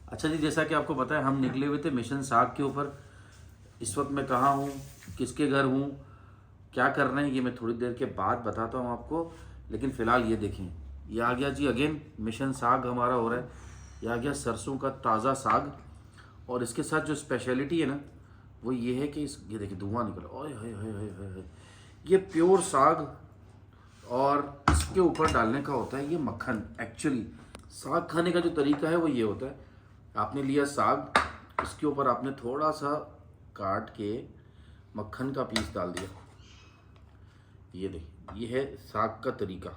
अच्छा जी, जैसा कि आपको पता है हम निकले हुए थे मिशन साग के ऊपर। इस वक्त मैं कहाँ हूँ, किसके घर हूँ, क्या कर रहे हैं, ये मैं थोड़ी देर के बाद बताता हूँ आपको। लेकिन फ़िलहाल ये देखें, ये आ गया जी अगेन मिशन साग हमारा हो रहा है। ये आ गया सरसों का ताज़ा साग, और इसके साथ जो स्पेशलिटी है ना वो ये है कि ये देखिए धुआं निकला, ओए हाय हाय हाय हाय हाय। ये प्योर साग, और इसके ऊपर डालने का होता है ये मक्खन। एक्चुअली साग खाने का जो तरीका है वो ये होता है, आपने लिया साग, इसके ऊपर आपने थोड़ा सा काट के मक्खन का पीस डाल दिया। ये देखिए, ये है साग का तरीका।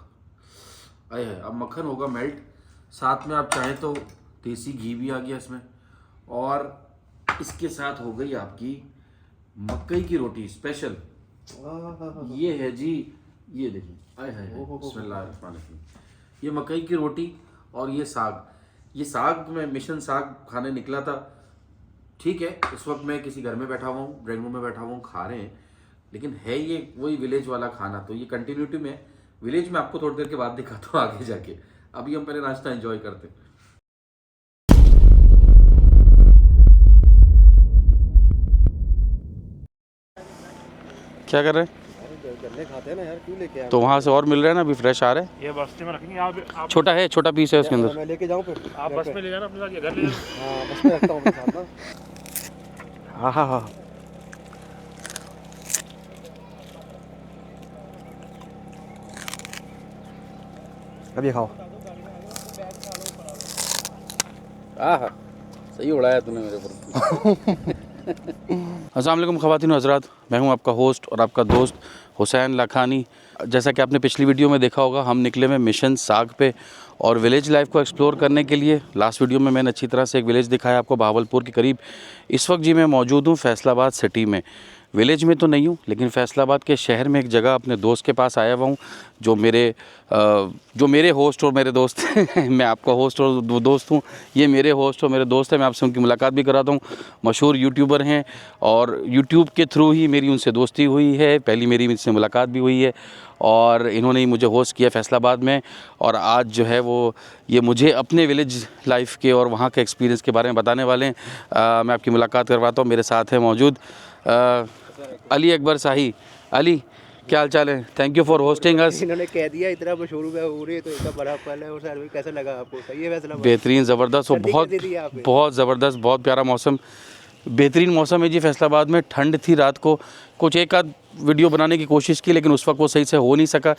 आए है, अब मक्खन होगा मेल्ट, साथ में आप चाहें तो देसी घी भी आ गया इसमें, और इसके साथ हो गई आपकी मकई की रोटी स्पेशल। ये है जी, ये देखिए, आए है, बिस्मिल्लाह। ये मकई की रोटी और ये साग। ये साग मैं मिशन साग खाने निकला था। ठीक है, इस वक्त मैं किसी घर में बैठा हुआ हूँ, ड्राइंग रूम में बैठा हुआ हूँ, खा रहे हैं, लेकिन है ये वही विलेज वाला खाना। तो ये कंटिन्यूटी में विलेज में आपको थोड़ी देर के बाद दिखाता हूँ आगे जाके। अभी हम पहले नाश्ता एंजॉय करते हैं। क्या कर रहे हैं? गन्ने खाते हैं ना यार, क्यों लेके आए? तो वहाँ से और मिल रहे हैं ना, अभी फ्रेश आ रहे हैं। ये बस्ते में रखेंगे आप छोटा है, छोटा पीस है उसके अंदर। मैं लेके जाऊँ फिर? आप बस में ले जाना अपने साथ, ये घर ले जाना। हाँ, बस में रखता हूँ अपने साथ ना। हाँ हाँ हाँ, अब ये खाओ। हाँ, सही उड़ाया तूने मेरे ऊपर। अस्सलाम वालेकुम ख़वातीन और हज़रात, मैं हूं आपका होस्ट और आपका दोस्त हुसैन लाखानी। जैसा कि आपने पिछली वीडियो में देखा होगा, हम निकले में मिशन साग पे और विलेज लाइफ को एक्सप्लोर करने के लिए। लास्ट वीडियो में मैंने अच्छी तरह से एक विलेज दिखाया आपको भावलपुर के करीब। इस वक्त जी मैं मौजूद हूँ फैसलाबाद सिटी में। विलेज में तो नहीं हूँ, लेकिन फैसलाबाद के शहर में एक जगह अपने दोस्त के पास आया हुआ हूँ, जो मेरे होस्ट और मेरे दोस्त हैं। मैं आपका होस्ट और दोस्त हूँ, ये मेरे होस्ट और मेरे दोस्त हैं। मैं आपसे उनकी मुलाकात भी कराता हूँ। मशहूर यूट्यूबर हैं और यूट्यूब के थ्रू ही मेरी उनसे दोस्ती हुई है, पहली मेरी इनसे मुलाकात भी हुई है, और इन्होंने ही मुझे होस्ट किया फैसलाबाद में। और आज जो है वो ये मुझे अपने विलेज लाइफ के और वहाँ के एक्सपीरियंस के बारे में बताने वाले हैं। मैं आपकी मुलाकात करवाता हूँ। मेरे साथ है मौजूद अली अकबर शाही। अली, क्या हाल चाल है? थैंक यू फॉर होस्टिंग अस। इन्होंने कह दिया इतना मशहूर हो रही है तो इतना बड़ा पल है। और सर कैसा लगा आपको? सही है फैसला? बेहतरीन, ज़बरदस्त, और बहुत ज़बरदस्त, बहुत प्यारा मौसम, बेहतरीन मौसम है जी। फैसलाबाद में ठंड थी रात को, कुछ एक आध वीडियो बनाने की कोशिश की, लेकिन उस वक्त वो सही से हो नहीं सका।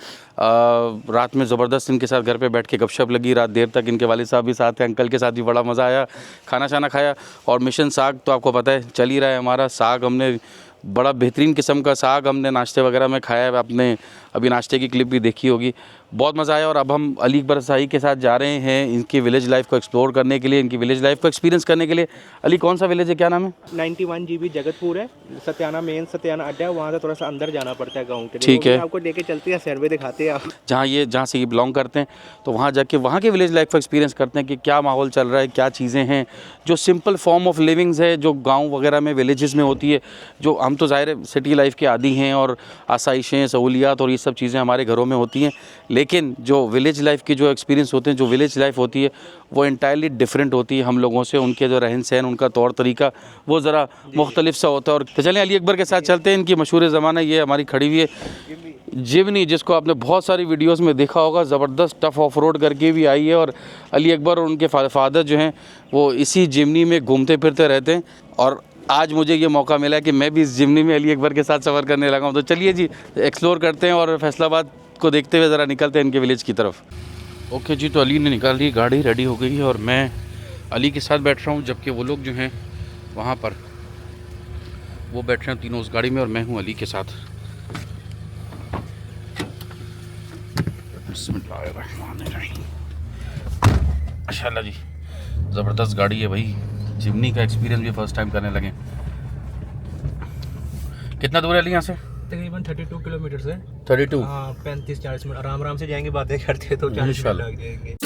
रात में ज़बरदस्त इनके साथ घर पे बैठ के गपशप लगी रात देर तक। इनके वालिद साहब भी साथ हैं, अंकल के साथ भी बड़ा मज़ा आया, खाना शाना खाया। और मिशन साग तो आपको पता है चल ही रहा है हमारा। साग हमने बड़ा बेहतरीन किस्म का साग हमने नाश्ते वगैरह में खाया है। आपने अभी नाश्ते की क्लिप भी देखी होगी, बहुत मज़ा आया। और अब हम अली अकबर शाही के साथ जा रहे हैं इनकी विलेज लाइफ को एक्सप्लोर करने के लिए, इनकी विलेज लाइफ को एक्सपीरियंस करने के लिए। अली, कौन सा विलेज है, क्या नाम है? 91 GB जगतपुर है। सत्याना मेन सत्याना अड्डा है, वहाँ से थोड़ा सा अंदर जाना पड़ता है गाँव के। ठीक है, आपको लेके चलते हैं, सर्वे दिखाते हैं आप जहाँ से ये बिलोंग करते हैं। तो वहाँ जाके वहाँ के विलेज लाइफ को एक्सपीरियंस करते हैं कि क्या माहौल चल रहा है, क्या चीज़ें हैं, जो सिंपल फॉर्म ऑफ लिविंग्स है जो गाँव वगैरह में विलेजेस में होती है। जो हम तो ज़ाहिर है सिटी लाइफ के आदी हैं और आसाइशें, सहूलियात और ये सब चीज़ें हमारे घरों में होती हैं, लेकिन जो विलेज लाइफ की जो एक्सपीरियंस होते हैं, जो विलेज लाइफ होती है, वो इंटायरली डिफरेंट होती है हम लोगों से। उनके जो रहन सहन, उनका तौर तरीका वो ज़रा मुख्तलिफ सा होता है। और तो चलें अली अकबर के साथ चलते हैं। इनकी मशहूर ज़माना ये हमारी खड़ी हुई है जिमनी, जिसको आपने बहुत सारी वीडियोस में देखा होगा, ज़बरदस्त टफ ऑफ रोड करके भी आई है। और अली अकबर और उनके फादर जो हैं वो इसी जिमनी में घूमते फिरते रहते हैं। और आज मुझे ये मौका मिला है कि मैं भी इस जिमनी में अली अकबर के साथ सफ़र करने लगा हूँ। तो चलिए जी, एक्सप्लोर करते हैं और फैसलाबाद को देखते हुए ज़रा निकलते हैं इनके विलेज की तरफ। ओके जी, तो अली ने निकाल ली गाड़ी, रेडी हो गई है और मैं अली के साथ बैठ रहा हूँ, जबकि वो लोग जो हैं वहाँ पर वो बैठ रहे हैं तीनों उस गाड़ी में, और मैं हूँ अली के साथ। माशाल्लाह जी, ज़बरदस्त गाड़ी है भाई। जिमनी का एक्सपीरियंस भी फर्स्ट टाइम करने लगे। कितना दूर है अली यहाँ से? तकरीबन 32 किलोमीटर से। 32? हाँ, 35-40 मिनट आराम से जाएंगे, बातें करते तो 40 मिनट लग जाएंगे।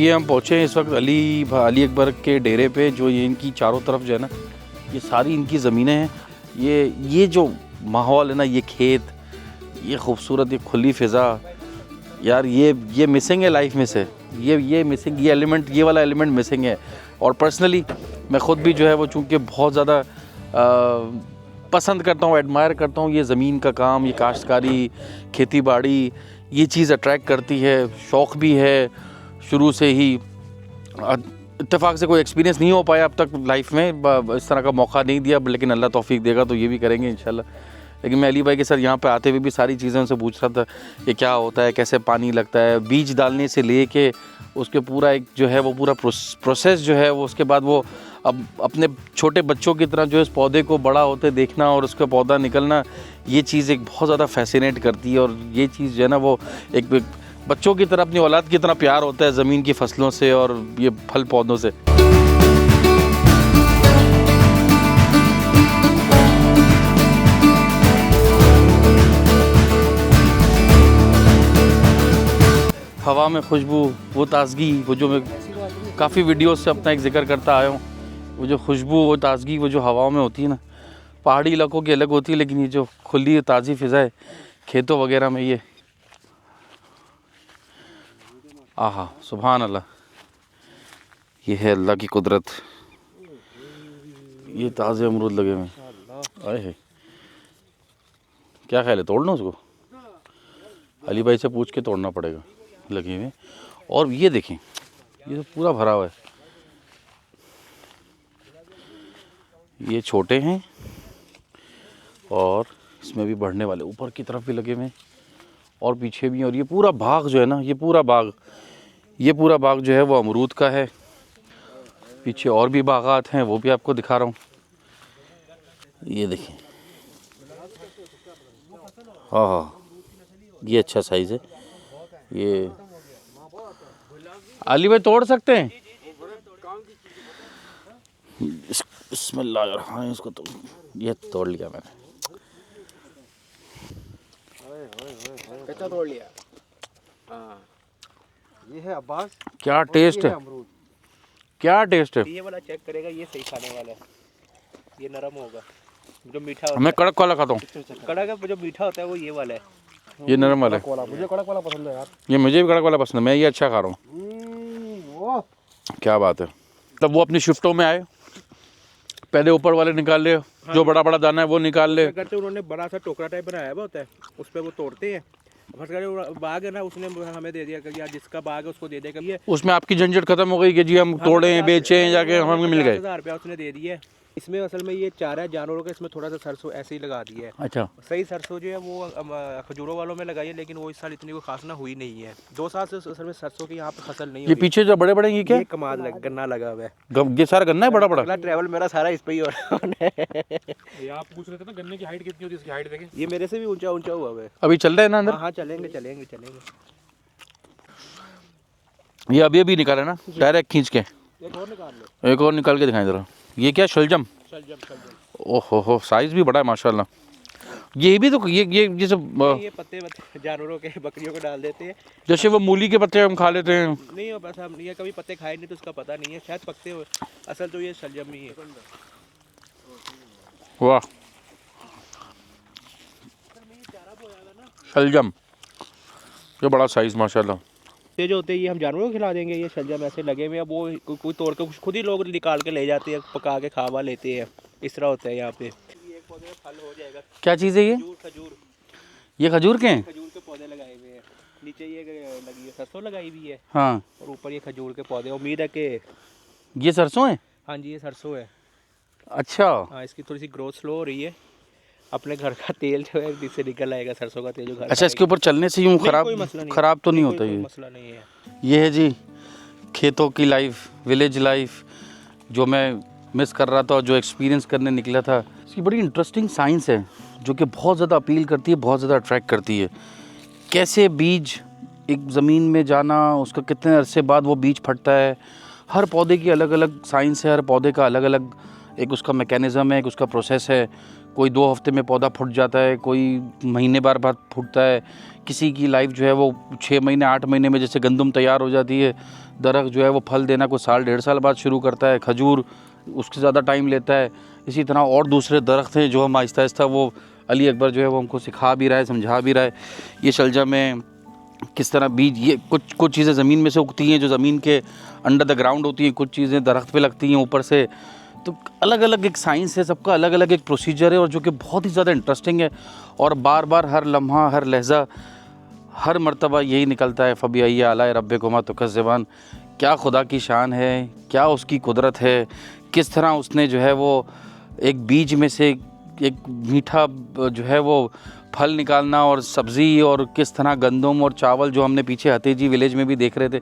ये हम पहुँचे हैं इस वक्त अली अकबर के डेरे पे, जो ये इनकी चारों तरफ जो है ना, ये सारी इनकी ज़मीनें हैं। ये जो माहौल है ना, ये खेत, ये खूबसूरत, ये खुली फ़िज़ा, यार ये मिसिंग है लाइफ में से। ये मिसिंग, ये एलिमेंट, ये वाला एलिमेंट मिसिंग है। और पर्सनली मैं ख़ुद भी जो है वो चूँकि बहुत ज़्यादा पसंद करता हूँ, एडमायर करता हूँ ये ज़मीन का काम, ये काश्तकारी, खेती बाड़ी, ये चीज़ अट्रैक्ट करती है, शौक़ भी है शुरू से ही। इत्तेफाक से कोई एक्सपीरियंस नहीं हो पाया अब तक लाइफ में, इस तरह का मौका नहीं दिया, लेकिन अल्लाह तौफीक देगा तो ये भी करेंगे इंशाल्लाह। लेकिन मैं अली भाई के सर यहाँ पे आते हुए भी सारी चीज़ें उनसे पूछ रहा था कि क्या होता है, कैसे पानी लगता है, बीज डालने से ले के उसके पूरा एक जो है वो पूरा प्रोसेस जो है वो, उसके बाद वो अब अपने छोटे बच्चों की तरह जो है इस पौधे को बड़ा होते देखना और उसका पौधा निकलना, ये चीज़ एक बहुत ज़्यादा फैसिनेट करती है। और ये चीज़ जो है ना वो एक बच्चों की तरह, अपनी औलाद की तरह प्यार होता है ज़मीन की फसलों से और ये फल पौधों से। हवा में खुशबू, वो ताज़गी, वो जो मैं काफ़ी वीडियोस से अपना एक जिक्र करता आया हूँ, वो जो खुशबू, वो ताज़गी, वो जो हवाओं में होती है ना, पहाड़ी इलाकों की अलग होती है, लेकिन ये जो खुली ताज़ी फ़िज़ा है खेतों वगैरह में, ये आहा सुभान अल्लाह, ये है अल्लाह की कुदरत। ये ताज़े अमरूद लगे हुए हैं, आए है, क्या ख्याल है, तोड़ना उसको? अली भाई से पूछ के तोड़ना पड़ेगा, लगे हुए। और ये देखें, ये तो पूरा भरा हुआ है, ये छोटे हैं और इसमें भी बढ़ने वाले, ऊपर की तरफ भी लगे हुए हैं और पीछे भी। और ये पूरा बाग जो है ना, ये पूरा बाग जो है वो अमरूद का है। पीछे और भी बागात हैं, वो भी आपको दिखा रहा हूँ। ये देखें, हाँ, ये अच्छा साइज़ है। ये अली भाई तोड़ सकते हैं? बिस्मिल्लाह, इसको तो ये तोड़ लिया मैंने, कच्चा तोड़ लिया। हाँ, ये है अब्बास, क्या टेस्ट है, क्या टेस्ट है। ये वाला चेक करेगा, ये सही खाने वाला है, ये नरम होगा। जो मीठा होता मैं कड़क वाला खाता हूँ, कड़क जो मीठा होता है वो ये वाला है, ये नरम वाला है। मुझे कड़क वाला पसंद है यार, ये मुझे भी कड़क वाला पसंद है, मैं ये अच्छा खा रहा हूँ। क्या बात है। तब वो अपनी शिफ्टों में आए, पहले ऊपर वाले निकाल ले, जो बड़ा बड़ा दाना है वो निकाल ले। करते उन्होंने बड़ा सा टोकरा टाइप बनाया हुआ होता है, उस पर वो तोड़ते हैं। बाग है ना, उसने हमें दे दिया कि यार जिसका बाग है उसको दे दे। ये उसमें आपकी झंझट खत्म हो गई कि जी हम तोड़ें बेचें, जाके हमें मिल गए। 10,000 रुपया उसने दे दिया। इसमें असल में ये चारा है जानवरों का, इसमें थोड़ा सा सरसों ऐसे ही लगा दिया है। अच्छा, सही सरसों जो है वो खजूरों वालों में लगाई है, लेकिन वो इस साल इतनी कोई खास ना हुई नहीं है। 2 साल से असल में सरसों की यहाँ पे फसल नहीं ये पीछे जो बड़े बड़े ये क्या, ये कमाल गन्ना लगा हुआ है। ये सारा गन्ना है बड़ा बड़ा। अगला ट्रैवल मेरा सारा इस पे ही हो रहा है। ये आप पूछ रहे थे ना गन्ने की हाइट कितनी होती है, इसकी हाइट देखें। ये मेरे से भी ऊंचा ऊंचा हुआ है। अभी चल रहे हैं ना अंदर? हाँ चलेंगे चलेंगे चलेंगे। ये अभी निकाला ना डायरेक्ट खींच के? एक और निकाल लो, एक और निकाल के दिखाएं जरा। ये क्या, शलजम? ओहो हो, साइज भी बड़ा है माशाल्लाह। ये भी तो ये सब ये पत्ते जानवरों के, बकरियों को डाल देते हैं। जैसे वो मूली के पत्ते हम खा लेते हैं। नहीं हो, बस हम ये कभी पत्ते खाए नहीं तो उसका पता नहीं है, शायद पत्ते हो। असल तो ये शलजम ही है। वाह, शलजम, ये बड़ा साइज माशाल्लाह। ये जो होते हैं ये हम जानवरों को खिला देंगे। ये शलजम ऐसे लगे हुए हैं, वो कोई तोड़ के खुद ही लोग निकाल के ले जाते हैं, पका के खावा लेते हैं। इस तरह होता है यहाँ पे। एक पौधे में फल हो जाएगा। क्या चीज़ है ये? खजूर। ये खजूर के हैं? खजूर के पौधे लगाए हुए हैं। नीचे ये लगी है, सरसों लगाई हुई है। हाँ, और ऊपर ये खजूर के पौधे। उम्मीद है कि ये सरसों है। हाँ जी, ये सरसों है। अच्छा, हाँ, इसकी थोड़ी सी ग्रोथ स्लो हो रही है। अपने घर का तेल जो है इससे निकल आएगा, सरसों का तेल जो घर अच्छा, इसके ऊपर चलने से यूँ खराब तो नहीं होता कोई ये? मसला नहीं है। ये है जी खेतों की लाइफ, विलेज लाइफ, जो मैं मिस कर रहा था और जो एक्सपीरियंस करने निकला था। इसकी बड़ी इंटरेस्टिंग साइंस है जो कि बहुत ज़्यादा अपील करती है, बहुत ज़्यादा अट्रैक्ट करती है। कैसे बीज एक ज़मीन में जाना, उसका कितने अरसे बाद वो बीज फटता है। हर पौधे की अलग अलग साइंस है, हर पौधे का अलग अलग एक उसका मैकेनिज़्म है, एक उसका प्रोसेस है। कोई 2 हफ्ते में पौधा फूट जाता है, कोई महीने बाद फूटता है, किसी की लाइफ जो है वो 6 महीने 8 महीने में जैसे गंदम तैयार हो जाती है, दरख्त जो है वो फल देना कोई साल 1.5 साल बाद शुरू करता है, खजूर उसके ज़्यादा टाइम लेता है। इसी तरह और दूसरे दरख्त हैं जो हम आहिस्ता आहिस्ता वो अली अकबर जो है वो हमको सिखा भी रहा है, समझा भी रहा है। ये शलजम में किस तरह बीज, ये कुछ चीज़ें ज़मीन में से उगती हैं जो ज़मीन के अंडर द ग्राउंड होती हैं, कुछ चीज़ें दरख्त पे लगती हैं ऊपर से। तो अलग अलग एक साइंस है, सबका अलग अलग एक प्रोसीजर है, और जो कि बहुत ही ज़्यादा इंटरेस्टिंग है। और बार बार हर लम्हा हर लहजा हर मर्तबा यही निकलता है, फ़बी आला रब्बिकुमा तुकज़्ज़िबान। क्या खुदा की शान है, क्या उसकी कुदरत है, किस तरह उसने जो है वो एक बीज में से एक मीठा जो है वो फल निकालना और सब्ज़ी, और किस तरह गंदम और चावल जो हमने पीछे हतेजी विलेज में भी देख रहे थे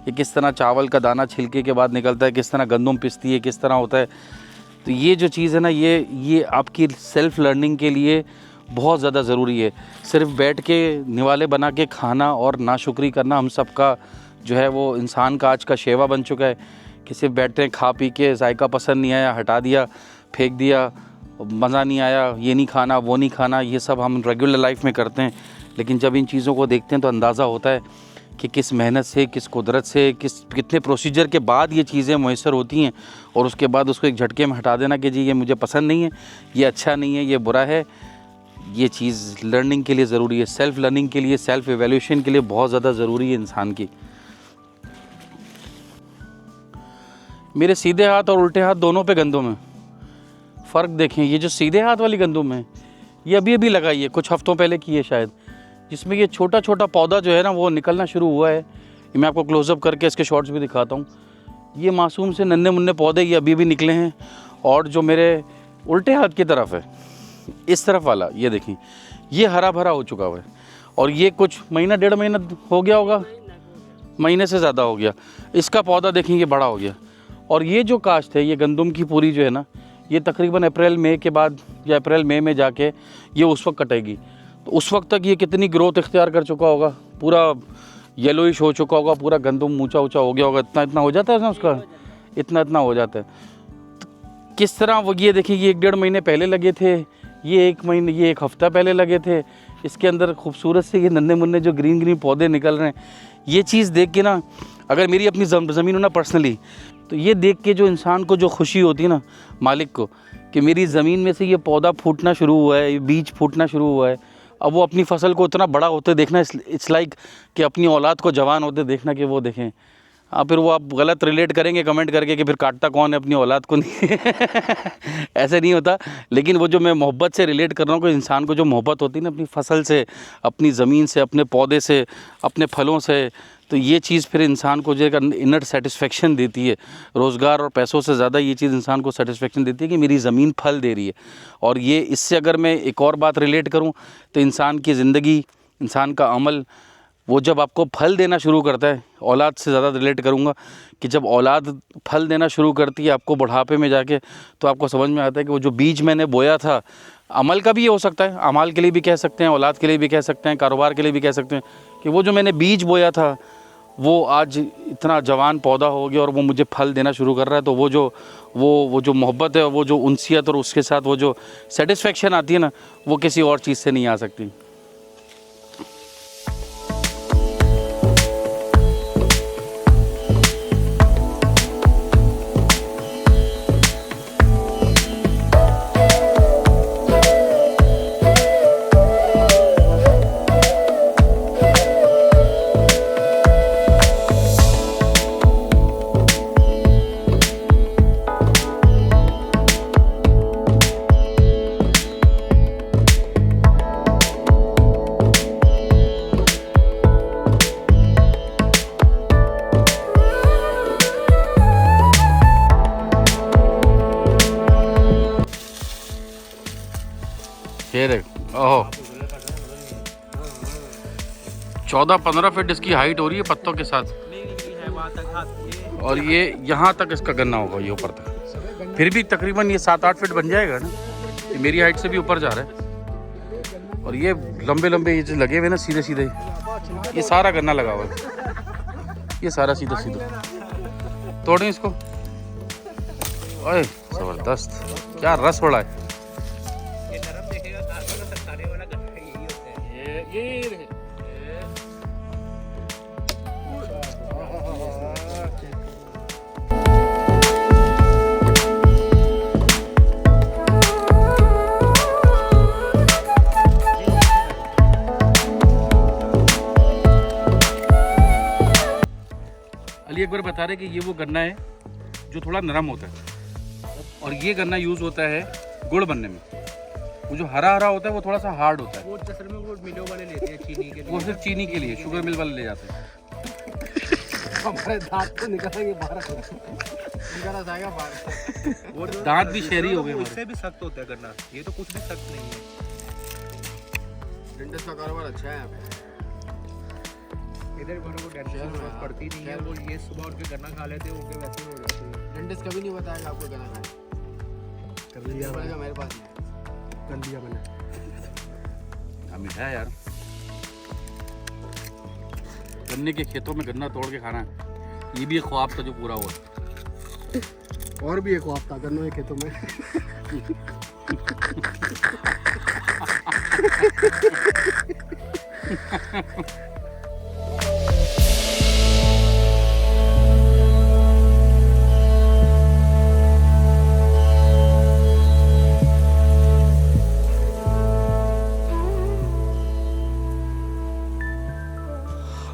कि किस तरह चावल का दाना छिलके के बाद निकलता है, किस तरह गंदम पिसती है, किस तरह होता है। तो ये जो चीज़ है ना, ये आपकी सेल्फ़ लर्निंग के लिए बहुत ज़्यादा ज़रूरी है। सिर्फ बैठ के निवाले बना के खाना और नाशुक्री करना हम सबका जो है वो इंसान का आज का शेवा बन चुका है कि सिर्फ बैठते हैं, खा पी के जायका पसंद नहीं आया हटा दिया, फेंक दिया, मज़ा नहीं आया, ये नहीं खाना वो नहीं खाना, ये सब हम रेगुलर लाइफ में करते हैं। लेकिन जब इन चीज़ों को देखते हैं तो अंदाज़ा होता है कि किस मेहनत से, किस कुदरत से, कितने प्रोसीजर के बाद ये चीज़ें मुयसर होती हैं, और उसके बाद उसको एक झटके में हटा देना कि जी ये मुझे पसंद नहीं है, ये अच्छा नहीं है, ये बुरा है। ये चीज़ लर्निंग के लिए ज़रूरी है, सेल्फ़ लर्निंग के लिए, सेल्फ़ एवेल्यूशन के लिए बहुत ज़्यादा ज़रूरी है इंसान की। मेरे सीधे हाथ और उल्टे हाथ दोनों पे गंदम है। फ़र्क देखें, ये जो सीधे हाथ वाली गंदम है ये अभी अभी लगाई है, कुछ हफ्तों पहले की है शायद, जिसमें ये छोटा छोटा पौधा जो है ना वो निकलना शुरू हुआ है। ये मैं आपको क्लोज़अप करके इसके शॉट्स भी दिखाता हूँ। ये मासूम से नन्हे मुन्ने पौधे ये अभी भी निकले हैं। और जो मेरे उल्टे हाथ की तरफ है, इस तरफ वाला, ये देखिए ये हरा भरा हो चुका हुआ है, और ये कुछ महीना 1.5 महीना हो गया होगा, महीने से ज़्यादा हो गया। इसका पौधा देखें ये बड़ा हो गया। और ये जो काश्त है ये गंदम की पूरी जो है ना, ये तकरीबन अप्रैल मई के बाद या अप्रैल मई में जाके ये उस वक्त कटेगी। तो उस वक्त तक ये कितनी ग्रोथ इख्तियार कर चुका होगा, पूरा येलोइश हो चुका होगा, पूरा गंदम ऊंचा ऊंचा हो गया होगा। इतना हो जाता है ना उसका, इतना हो जाता है। तो किस तरह वो, ये देखिए ये 1.5 महीने पहले लगे थे, ये 1 महीने, ये 1 हफ़्ता पहले लगे थे। इसके अंदर खूबसूरत से ये नन्हे मुन्ने जो ग्रीन पौधे निकल रहे हैं। ये चीज़ देख के ना, अगर मेरी अपनी ज़मीन हो ना पर्सनली, तो ये देख के जो इंसान को जो खुशी होती है ना, मालिक को, कि मेरी ज़मीन में से ये पौधा फूटना शुरू हुआ है, ये बीज फूटना शुरू हुआ है। अब वो अपनी फसल को इतना बड़ा होते देखना, इट्स लाइक कि अपनी औलाद को जवान होते देखना कि वो देखें। फिर वो आप गलत रिलेट करेंगे कमेंट करके कि फिर काटता कौन है, अपनी औलाद को नहीं ऐसे नहीं होता। लेकिन वो जो मैं मोहब्बत से रिलेट कर रहा हूँ कि इंसान को जो मोहब्बत होती है ना अपनी फसल से, अपनी ज़मीन से, अपने पौधे से, अपने फलों से, तो ये चीज़ फिर इंसान को जो इनर सेटिस्फेक्शन देती है। रोज़गार और पैसों से ज़्यादा ये चीज़ इंसान को सेटिस्फेक्शन देती है कि मेरी ज़मीन फल दे रही है। और ये इससे अगर मैं एक और बात रिलेट करूँ तो इंसान की ज़िंदगी, इंसान का अमल, वो जब आपको फल देना शुरू करता है, औलाद से ज़्यादा रिलेट करूँगा कि जब औलाद फल देना शुरू करती है आपको बुढ़ापे में जाके, तो आपको समझ में आता है कि वो जो बीज मैंने बोया था, अमल का भी ये हो सकता है, अमाल के लिए भी कह सकते हैं, औलाद के लिए भी कह सकते हैं, कारोबार के लिए भी कह सकते हैं, कि वो जो मैंने बीज बोया था वो आज इतना जवान पौधा हो गया और वो मुझे फल देना शुरू कर रहा है। तो वो जो मोहब्बत है, वो जो उनसियत और उसके साथ वो जो सेटिस्फेक्शन आती है ना, वो किसी और चीज़ से नहीं आ सकती। ये देख, ओहो 14-15 फीट इसकी हाइट हो रही है पत्तों के साथ। और ये यहाँ तक इसका गन्ना होगा, ये ऊपर तक। फिर भी तकरीबन ये 7-8 फीट बन जाएगा ना, ये मेरी हाइट से भी ऊपर जा रहा है। और ये लंबे लंबे ये जो लगे हुए ना सीधे सीधे, ये सारा गन्ना लगा हुआ है, ये सारा सीधा सीधा। तोड़ें इसको ओए ज़बरदस्त, क्या रस पड़ा है। ये नरम देखेगा खाने वाला गन्ना यही होता है। ये अली एक बार बता रहे कि ये वो गन्ना है जो थोड़ा नरम होता है और ये गन्ना यूज़ होता है गुड़ बनने में। वो जो हरा हरा होता है वो थोड़ा सा हार्ड होता है। वो असल में वो मिलों वाले लेते हैं चीनी के लिए। वो सिर्फ चीनी के लिए, शुगर मिल वाले ले जाते हैं। हमारे दांत तो निकलेंगे बाहर, निकल जाएगा बाहर। वो जो दांत भी शहरी हो गए वो हमारे। इससे भी सख्त होता है गन्ना, ये तो कुछ भी सख्त नहीं है। डेंटिस्ट का कारोबार अच्छा है यहाँ पे। इधर को डेंटिस्ट पड़ती नहीं है, वो ये सुबह उठ के गन्ना खा लेते हैं, उनके वैसे हो जाते हैं। डेंटिस्ट कभी नहीं बताएगा आपको गन्ना खाए। कर लिया बोलेगा मेरे पास नहीं कर लिया मैंने। हाँ, मीठा है यार। गन्ने के खेतों में गन्ना तोड़ के खाना है, ये भी एक ख्वाब था जो पूरा हुआ। है। और भी एक ख्वाब था गन्नों के खेतों में।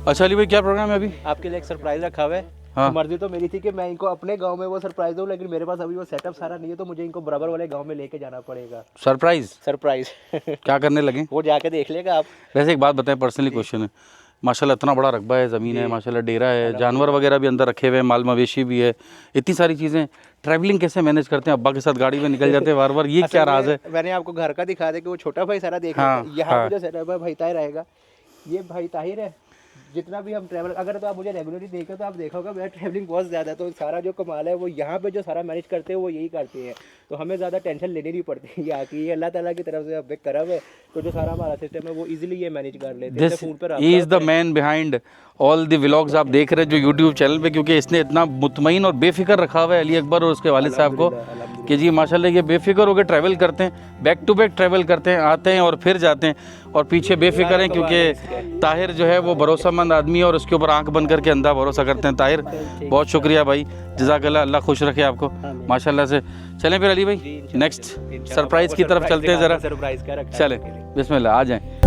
अच्छा अली भाई, क्या प्रोग्राम है अभी? आपके लिए एक सरप्राइज रखा हुआ है। हाँ। तो मर्जी तो मेरी थी कि मैं इनको अपने गांव में वो सरप्राइज दूं, लेकिन मेरे पास अभी वो सेटअप सारा नहीं है, तो मुझे इनको बराबर वाले गांव में लेके जाना पड़ेगा। सरप्राइज सरप्राइज क्या करने लगे? वो जाके देख लेगा आप। वैसे एक बात बताएं, पर्सनली क्वेश्चन है, माशाल्लाह इतना बड़ा रकबा है, ज़मीन है, माशाल्लाह डेरा है, जानवर वगैरह भी अंदर रखे हुए हैं, माल मवेशी भी है, इतनी सारी चीज़ें, ट्रैवलिंग कैसे मैनेज करते हैं? अब्बा के साथ गाड़ी में निकल जाते हैं बार बार, ये क्या राज है? मैंने आपको घर का दिखा दे कि वो छोटा भाई सारा देख हाँ, लेगा। यहाँ हाँ। पे जो सेटअप है भाई ताहिर रहेगा, ये भाई ताहिर है। जितना भी हम ट्रैवल, अगर तो आप मुझे रेगुलरली देखे तो आप देखोगे मेरा ट्रैवलिंग बहुत ज़्यादा है, तो सारा जो कमाल है वो यहाँ पे जो सारा मैनेज करते हैं वो यही करते हैं, तो हमें ज़्यादा टेंशन लेनी नहीं पड़ती यहाँ की। ये अल्लाह ताला की तरफ से अब करम है, तो जो सारा हमारा सिस्टम है वो इजीली ये मैनेज कर लेते हैं। दिस फोन पर is the man behind all the vlogs आप देख रहे हैं जो यूट्यूब चैनल पे, क्योंकि इसने इतना मुतमईन और बेफिक्र रखा हुआ है अली अकबर और उसके वालिद साहब को कि जी माशाल्लाह ये बेफिक्र होकर ट्रैवल करते हैं, बैक टू बैक ट्रैवल करते हैं, आते हैं और फिर जाते हैं, और पीछे बेफिक्र हैं क्योंकि ताहिर जो है वो भरोसामंद आदमी है और उसके ऊपर आंख बंद करके अंधा भरोसा करते हैं। ताहिर बहुत शुक्रिया भाई, जज़ाकल्लाह, अल्लाह खुश रखे आपको माशाल्लाह से। चलें फिर अली भाई नेक्स्ट सरप्राइज की तरफ चलते हैं ज़रा। सरप्राइज का रखा है चलें आपके लिए। बिस्मिल्लाह, आ जाएं।